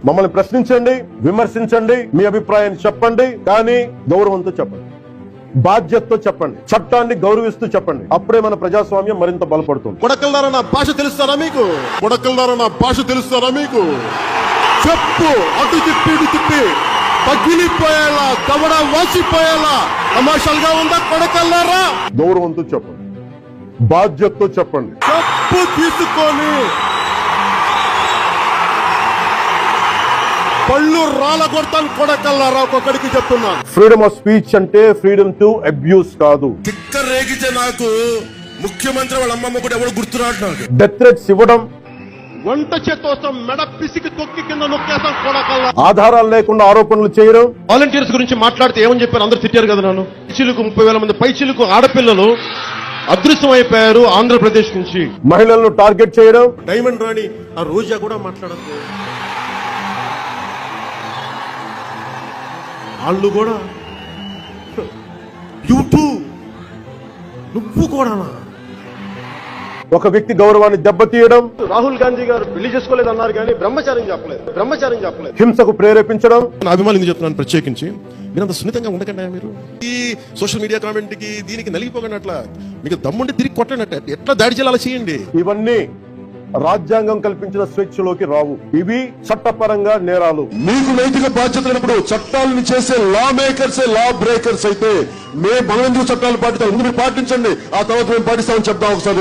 మమ్మల్ని ప్రశ్నించండి, విమర్శించండి, మీ అభిప్రాయాన్ని చెప్పండి, కానీ గౌరవంతో చెప్పండి, బాధ్యతతో చెప్పండి, చట్టాన్ని గౌరవిస్తూ చెప్పండి. అప్పుడే మన ప్రజాస్వామ్యం మరింత బలపడుతుంది. కొడకల్లారా నా భాష తెలుస్తారా మీకు? కొడకల్లారా నా భాష తెలుస్తారా మీకు? చెప్పు, అటు తిప్పి ఇటు తిప్పి పగిలిపోయేలా, దవడ వాసిపోయేలా తమాషాలుగా ఉందా కొడకల్లారా? గౌరవంతో చెప్పండి, బాధ్యతతో చెప్పండి. చెప్పు తీసుకొని పళ్ళు రాల కొడతాను కొడకల్లారా, ఒక్కొక్కడికి చెప్తున్నాను. ఫ్రీడమ్ ఆఫ్ స్పీచ్ అంటే ఫ్రీడమ్ టు అబ్యూస్ కాదు. తిక్క రేగితే నాకు ముఖ్యమంత్రి వాళ్ళ అమ్మమ్మ కూడా ఎవరు గుర్తురాడు నాకు. డెత్ థ్రెట్స్ ఇవ్వడం, వంట చేతోసం మెడ పిసికి తొక్కి కింద నొక్కేసాం కొడకల్లా. ఆధారాలు లేకుండా ఆరోపణలు చేయడం. వాలంటీర్స్ గురించి మాట్లాడితే ఏమని చెప్పారు? అందరూ తిట్టారు కదా నన్ను. చిలుకు 30,000 మంది పై చిలుకు ఆడపిల్లలు అదృశ్యం అయిపోయారు ఆంధ్రప్రదేశ్ నుంచి. మహిళలను టార్గెట్ చేయడం. డైమండ్ రాణి ఆ రోజా కూడా మాట్లాడదు. వాళ్ళు కూడా నువ్వు కూడా ఒక వ్యక్తి గౌరవాన్ని దెబ్బతీయడం. రాహుల్ గాంధీ గారు పెళ్లి చేసుకోలేదు అన్నారు కానీ బ్రహ్మచారం చెప్పలేదు. హింసకు ప్రేరేపించడం. నా అభిమానులు ఎందుకు చెప్తున్నాను ప్రత్యేకించి, మీరు అంత సున్నితంగా ఉండకండి. మీరు ఈ సోషల్ మీడియా కామెంట్ కి దీనికి నలిగిపోకండి. అట్లా మీకు దమ్ముండి తిరిగి కొట్టండి. ఎట్లా దాడి చేయాలి అలా చేయండి. ఇవన్నీ రాజ్యాంగం కల్పించిన స్వేచ్ఛలోకి రావు. ఇవి చట్టపరంగా నేరాలు. మీకు నైతిక బాధ్యత ఉన్నప్పుడు చట్టాలను చేసే లా మేకర్స్ లా బ్రేకర్స్ అయితే మనం ఎందుకు చట్టాలు పాటిస్తాం? ముందు మీరు పాటించండి, ఆ తర్వాత మేము పాటిస్తామని చెప్తాం ఒకసారి.